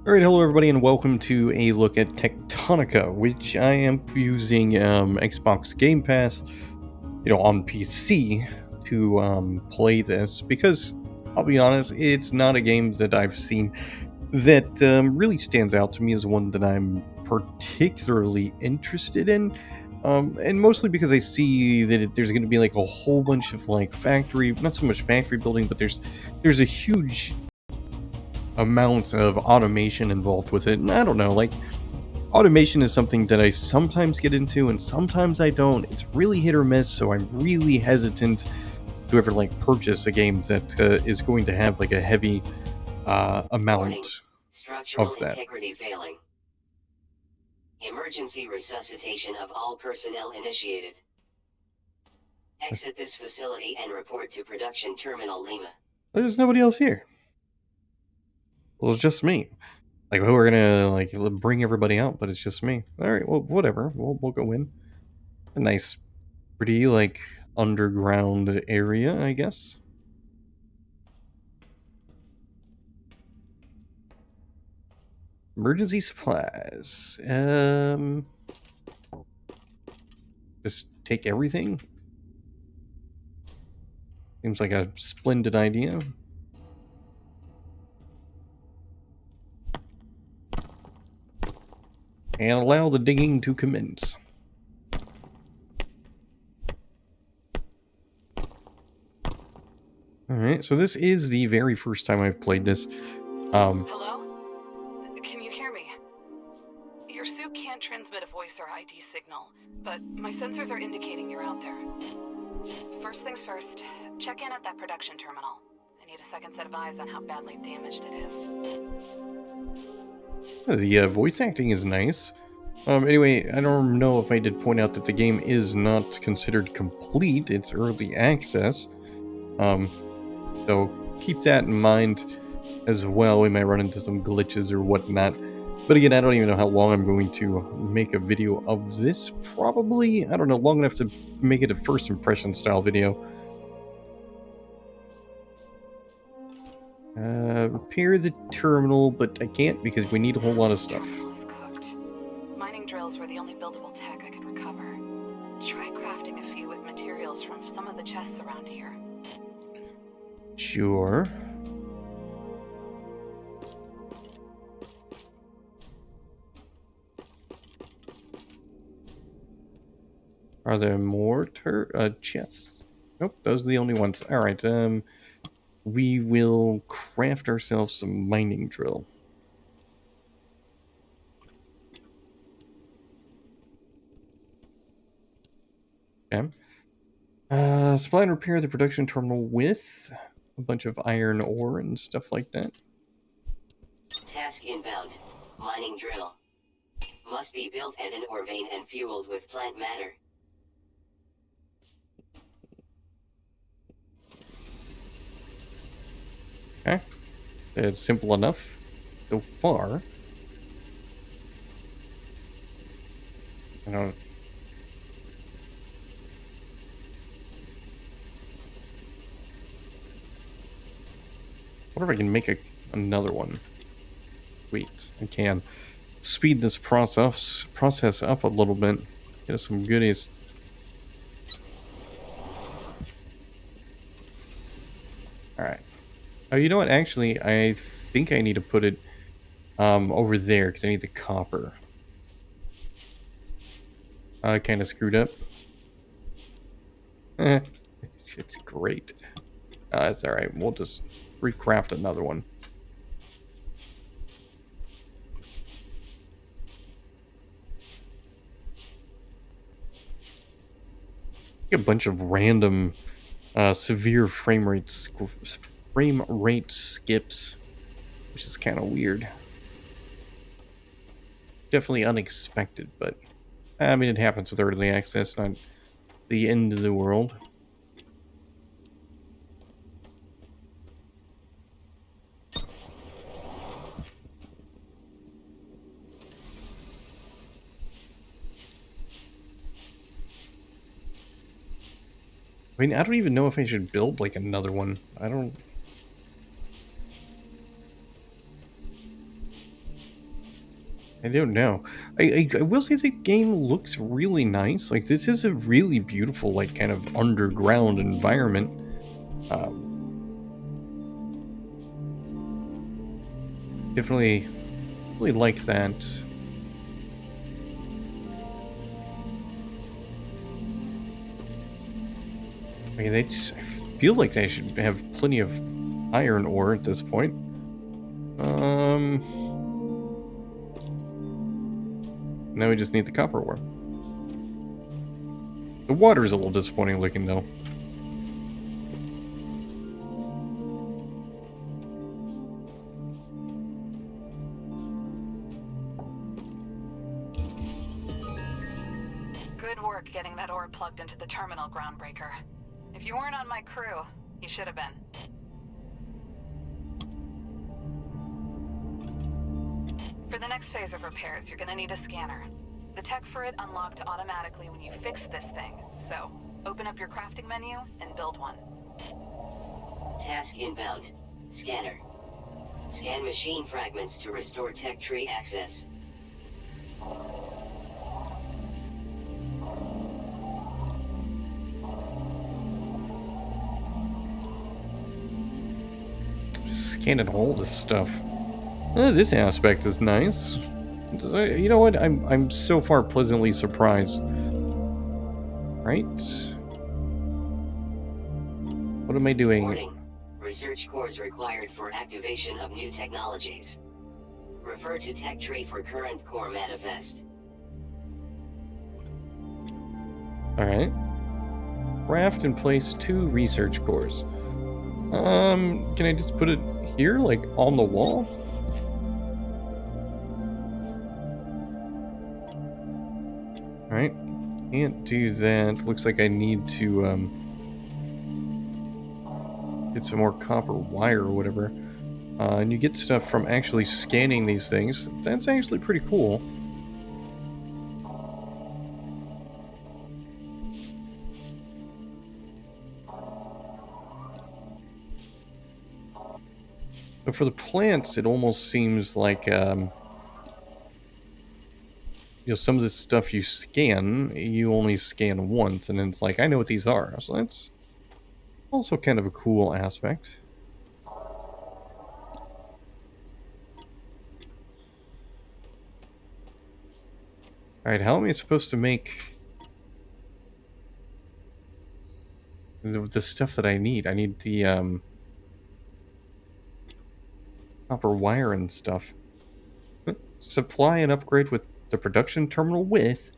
Alright, hello everybody and welcome to a look at Techtonica, which I am using Xbox Game Pass, on PC to play this, because I'll be honest, it's not a game that I've seen that really stands out to me as one that I'm particularly interested in. And mostly because I see that there's going to be like a whole bunch of like factory, not so much factory building, but there's a huge amount of automation involved with it. And I don't know, like, automation is something that I sometimes get into and sometimes I don't. It's really hit or miss, so I'm really hesitant to ever like purchase a game that is going to have like a heavy Warning. amount Structural of that. integrity failing. Emergency resuscitation of all personnel initiated. Exit this facility and report to Production Terminal Lima. There's nobody else here. Well, it's just me. Like, we're gonna like bring everybody out, but it's just me. All right, well, whatever. We'll go in. A nice, pretty like underground area, I guess. Emergency supplies. Just take everything? Seems like a splendid idea. And allow the digging to commence. Alright, so this is the very first time I've played this. Hello? Can you hear me? Your suit can't transmit a voice or ID signal, but my sensors are indicating you're out there. First things first, check in at that production terminal. I need a second set of eyes on how badly damaged it is. The voice acting is nice. Anyway, I don't know if I did point out that the game is not considered complete. It's early access. So keep that in mind as well. We might run into some glitches or whatnot. But again, I don't even know how long I'm going to make a video of this. Probably, I don't know, long enough to make it a first impression style video. Repair the terminal, but I can't because we need a whole lot of stuff. Terminal's cooked. Mining drills were the only buildable tech I could recover. Try crafting a few with materials from some of the chests around here. Sure. Are there more chests? Nope, those are the only ones. Alright, we will craft ourselves some mining drill. Okay. Supply and repair the production terminal with a bunch of iron ore and stuff like that. Task inbound. Mining drill. Must be built at an ore vein and fueled with plant matter. Okay. It's simple enough so far. I don't. What if I can make another one? Sweet, I can. Speed this process up a little bit. Get us some goodies. Alright. Oh, you know what? Actually, I think I need to put it over there because I need the copper. I kind of screwed up. It's great. It's alright. We'll just recraft another one. A bunch of random severe frame rate skips, which is kind of weird. Definitely unexpected, but I mean, it happens with early access, not the end of the world. I mean, I don't even know if I should build, like, another one. I don't... I don't know. I will say the game looks really nice. Like, this is a really beautiful, like, kind of underground environment. Um, definitely really like that. I mean, I feel like they should have plenty of iron ore at this point. Now we just need the copper ore. The water is a little disappointing looking, though. Good work getting that ore plugged into the terminal, Groundbreaker. If you weren't on my crew, you should have been. For the next phase of repairs, you're gonna need a scanner. The tech for it unlocked automatically when you fixed this thing, so open up your crafting menu and build one. Task inbound. Scanner. Scan machine fragments to restore tech tree access. Just scanning all this stuff. This aspect is nice. You know what? I'm so far pleasantly surprised. Right? What am I doing? Warning. Research cores required for activation of new technologies. Refer to tech tree for current core manifest. Alright. Craft and place 2 research cores. Can I just put it here, like, on the wall? Alright. Can't do that. Looks like I need to, get some more copper wire or whatever. And you get stuff from actually scanning these things. That's actually pretty cool. But for the plants, it almost seems like, some of this stuff you scan, you only scan once, and then it's like, I know what these are. So that's also kind of a cool aspect. Alright, how am I supposed to make the stuff that I need? I need the, copper wire and stuff. Supply and upgrade with the production terminal with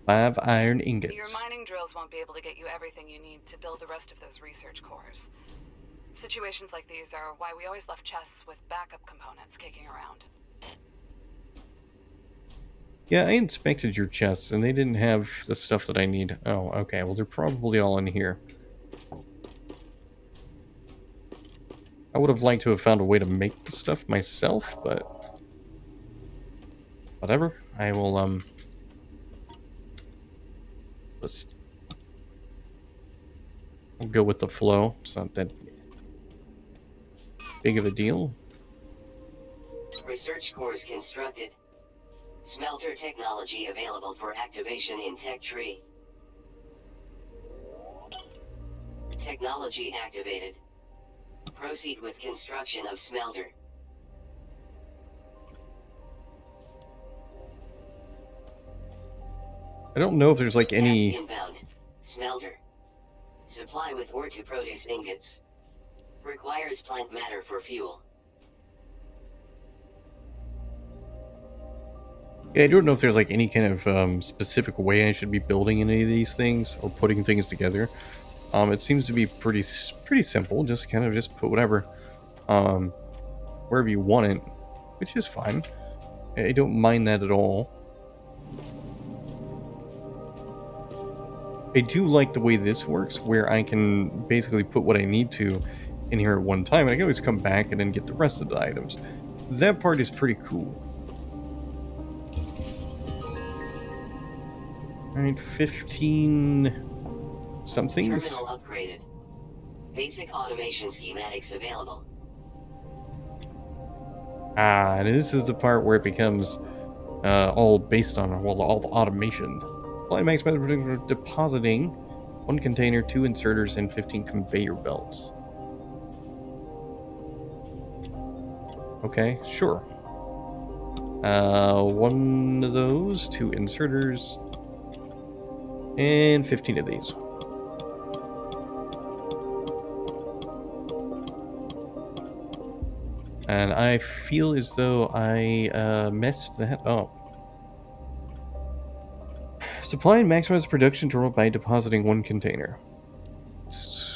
5 iron ingots. Your mining drills won't be able to get you everything you need to build the rest of those research cores. Situations like these are why we always left chests with backup components kicking around. Yeah, I inspected your chests, and they didn't have the stuff that I need. Oh, okay, well, they're probably all in here. I would have liked to have found a way to make the stuff myself, but whatever. I will, just I'll go with the flow. It's not that big of a deal. Research cores constructed. Smelter technology available for activation in tech tree. Technology activated. Proceed with construction of smelter. I don't know if there's like any... Task inbound. Smelter. Supply with ore to produce ingots. Requires plant matter for fuel. Yeah, I don't know if there's like any kind of specific way I should be building any of these things or putting things together. It seems to be pretty simple. Just kind of just put whatever wherever you want it, which is fine. I don't mind that at all. I do like the way this works, where I can basically put what I need to in here at one time, and I can always come back and then get the rest of the items. That part is pretty cool. Alright, 15 somethings. Terminal upgraded. Basic automation schematics available. Ah, and this is the part where it becomes all based on, well, all the automation. Supply max method for depositing 1 container, 2 inserters, and 15 conveyor belts. Okay, sure. 1 of those, 2 inserters, and 15 of these. And I feel as though I messed that up. Supply and maximize production terminal by depositing 1 container.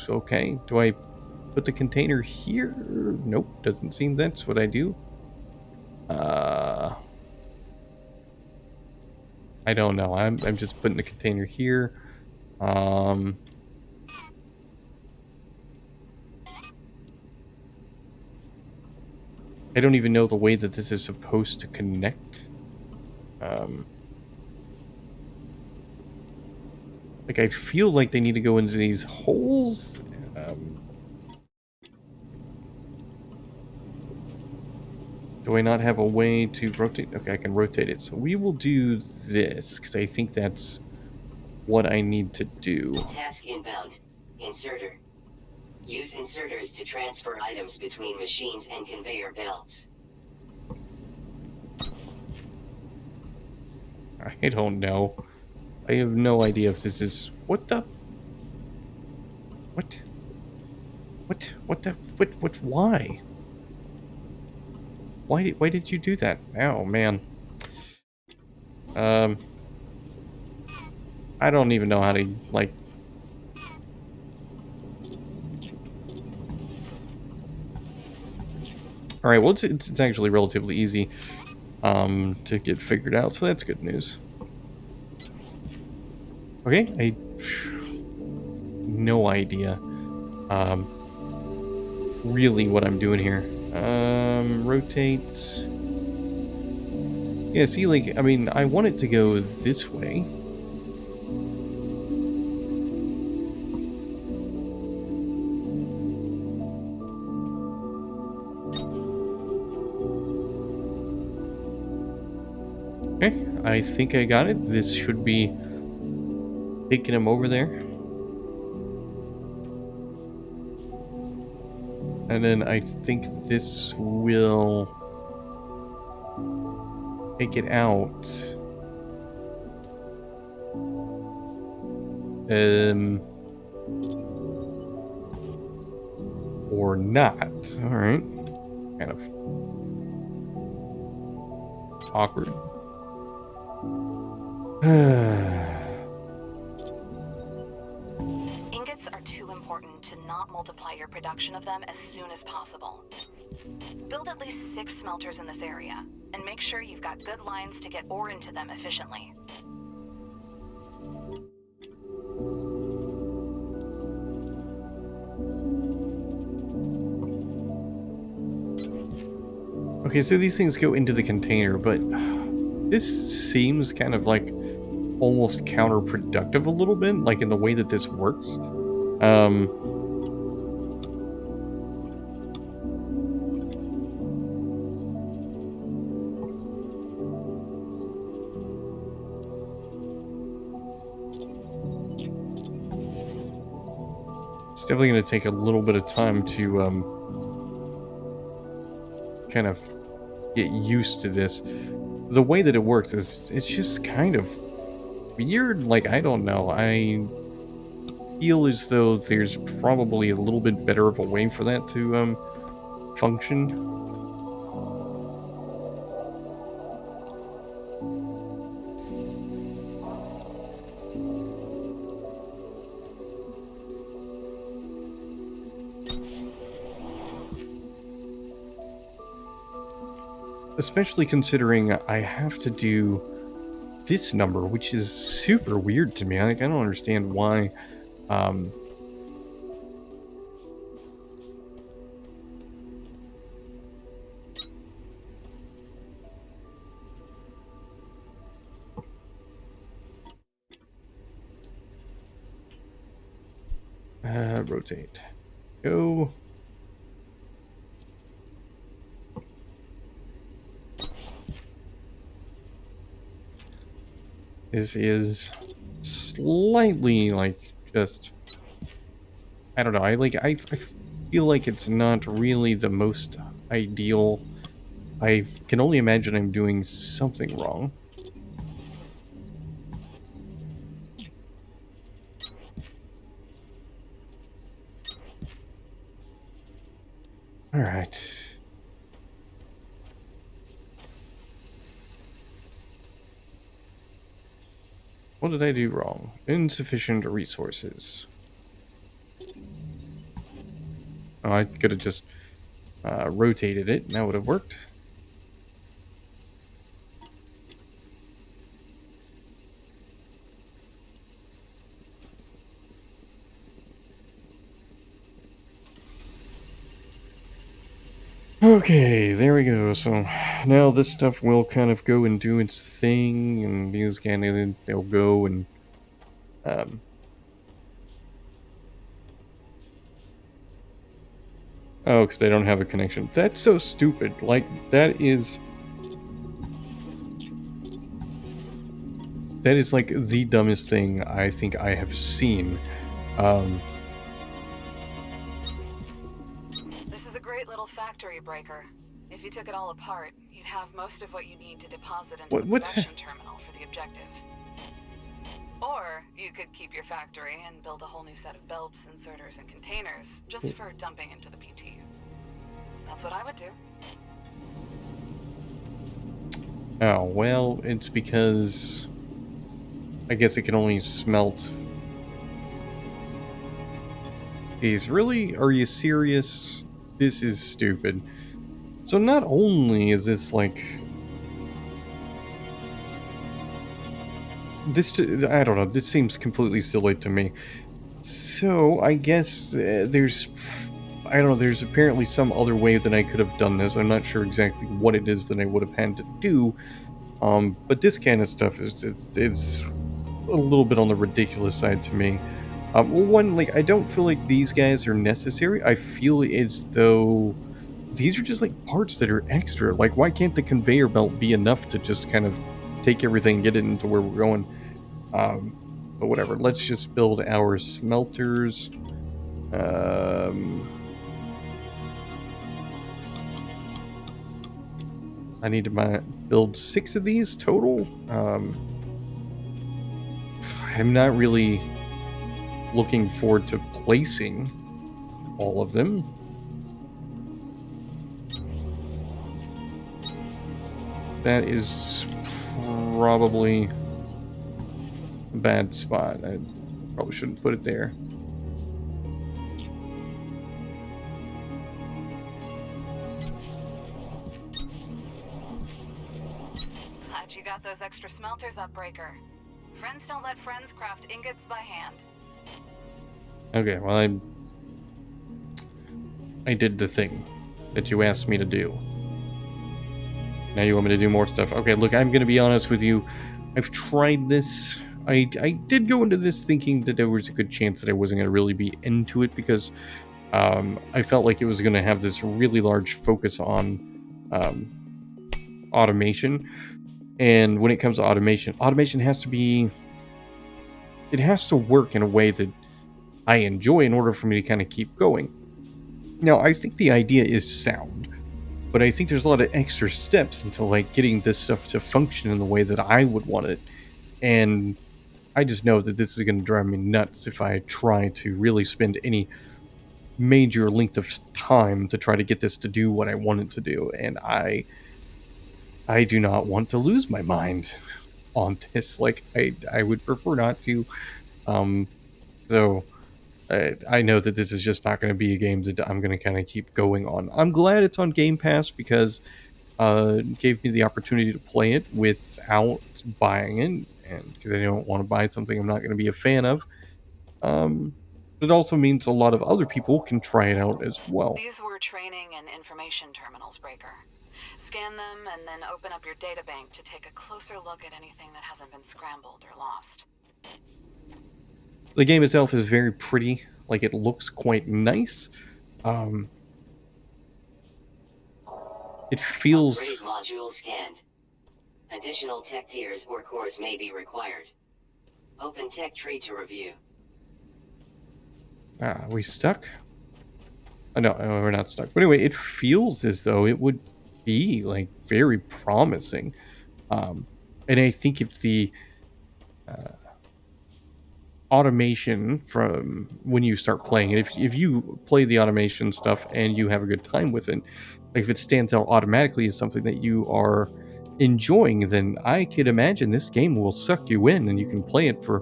Okay, do I put the container here? Nope, doesn't seem that's what I do. I don't know. I'm just putting the container here. I don't even know the way that this is supposed to connect. Like, I feel like they need to go into these holes. Do I not have a way to rotate? Okay, I can rotate it. So we will do this, because I think that's what I need to do. Task inbound. Inserter. Use inserters to transfer items between machines and conveyor belts. I don't know. I have no idea if this is... What the... What? Why? Why did you do that? Oh, man. I don't even know how to, like... Alright, well, it's actually relatively easy to get figured out, so that's good news. Okay, I... No idea really what I'm doing here. Rotate... Yeah, see, like, I mean, I want it to go this way. Okay, I think I got it. This should be taking him over there. And then I think this will take it out. Or not. Alright. Kind of awkward. Ingots are too important to not multiply your production of them as soon as possible. Build at least 6 smelters in this area, and make sure you've got good lines to get ore into them efficiently. Okay, so these things go into the container, but this seems kind of like almost counterproductive a little bit, like in the way that this works. It's definitely going to take a little bit of time to kind of get used to this. The way that it works is, it's just kind of weird. Like, I don't know. I feel as though there's probably a little bit better of a way for that to function. Especially considering I have to do this number, which is super weird to me. Like, I don't understand why. Rotate. Go. This is slightly like just I don't know. I feel like it's not really the most ideal. I can only imagine I'm doing something wrong. All right. What did I do wrong? Insufficient resources. Oh, I could have just rotated it, and that would have worked. Okay, there we go. So now this stuff will kind of go and do its thing, and these they'll go and um, oh, because they don't have a connection. That's so stupid. Like that is like the dumbest thing I think I have seen. This is a great little factory breaker. If you took it all apart, you'd have most of what you need to deposit into the What? production terminal for the objective. Or you could keep your factory and build a whole new set of belts, inserters, and containers just for dumping into the PT. That's what I would do. Oh well, it's because I guess it can only smelt these. Really? Are you serious? This is stupid. So not only is this like this, I don't know. This seems completely silly to me. So I guess there's, I don't know. There's apparently some other way that I could have done this. I'm not sure exactly what it is that I would have had to do. But this kind of stuff is it's a little bit on the ridiculous side to me. One, like I don't feel like these guys are necessary. I feel as though these are just like parts that are extra. Like why can't the conveyor belt be enough to just kind of take everything and get it into where we're going? Um, but whatever. Let's just build our smelters. I need to build 6 of these total. I'm not really looking forward to placing all of them. That is probably a bad spot. I probably shouldn't put it there. Glad you got those extra smelters up, Breaker. Friends don't let friends craft ingots by hand. Okay, well I did the thing that you asked me to do. Now you want me to do more stuff. Okay, look, I'm gonna be honest with you. I've tried this. I did go into this thinking that there was a good chance that I wasn't gonna really be into it because I felt like it was gonna have this really large focus on automation. And when it comes to automation has to be, it has to work in a way that I enjoy in order for me to kind of keep going. Now, I think the idea is sound, but I think there's a lot of extra steps into like getting this stuff to function in the way that I would want it. And I just know that this is going to drive me nuts if I try to really spend any major length of time to try to get this to do what I want it to do. And I do not want to lose my mind on this. Like I would prefer not to. So I know that this is just not going to be a game that I'm going to kind of keep going on. I'm glad it's on Game Pass because it gave me the opportunity to play it without buying it, and because I don't want to buy something I'm not going to be a fan of. It also means a lot of other people can try it out as well. These were training and information terminals, Breaker. Scan them and then open up your databank to take a closer look at anything that hasn't been scrambled or lost. The game itself is very pretty. Like it looks quite nice. It feels. Upgrade module scanned. Additional tech tiers or cores may be required. Open tech tree to review. Are we stuck? Oh, no, we're not stuck. But anyway, it feels as though it would be like very promising. Um, and I think if the uh, automation from when you start playing it, if you play the automation stuff and you have a good time with it, like if it stands out automatically as something that you are enjoying, then I could imagine this game will suck you in and you can play it for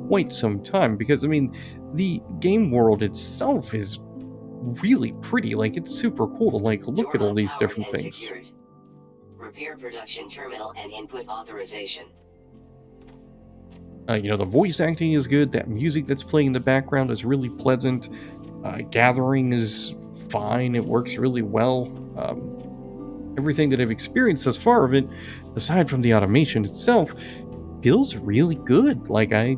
quite some time. Because I mean, the game world itself is really pretty. Like it's super cool to like look Door at all these unpowered different and things. secured. Repair production terminal and input authorization. The voice acting is good. That music that's playing in the background is really pleasant. Gathering is fine. It works really well. Everything that I've experienced thus far of it, aside from the automation itself, feels really good. Like I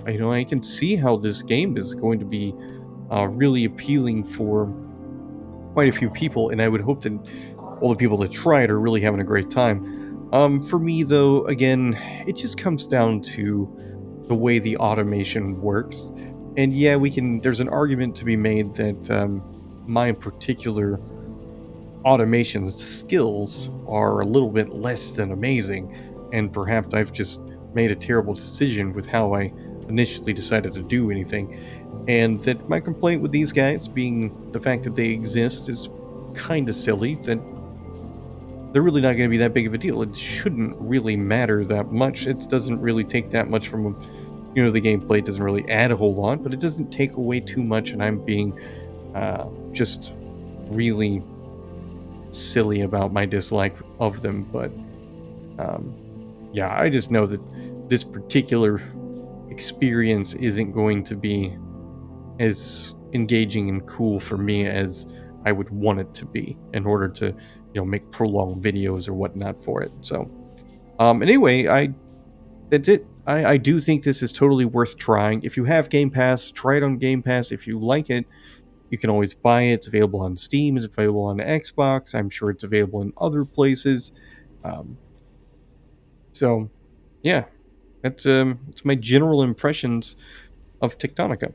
can see how this game is going to be really appealing for quite a few people, and I would hope that all the people that try it are really having a great time. For me, though, again, it just comes down to the way the automation works. And yeah, there's an argument to be made that my particular automation skills are a little bit less than amazing, and perhaps I've just made a terrible decision with how I initially decided to do anything. And that my complaint with these guys being the fact that they exist is kind of silly, that they're really not going to be that big of a deal. It shouldn't really matter that much. It doesn't really take that much from the gameplay doesn't really add a whole lot, but it doesn't take away too much, and I'm being just really silly about my dislike of them. But um, yeah, I just know that this particular experience isn't going to be as engaging and cool for me as I would want it to be in order to, make prolonged videos or whatnot for it. So, anyway, that's it. I do think this is totally worth trying. If you have Game Pass, try it on Game Pass. If you like it, you can always buy it. It's available on Steam. It's available on Xbox. I'm sure it's available in other places. Um, so, yeah, that's my general impressions of Techtonica.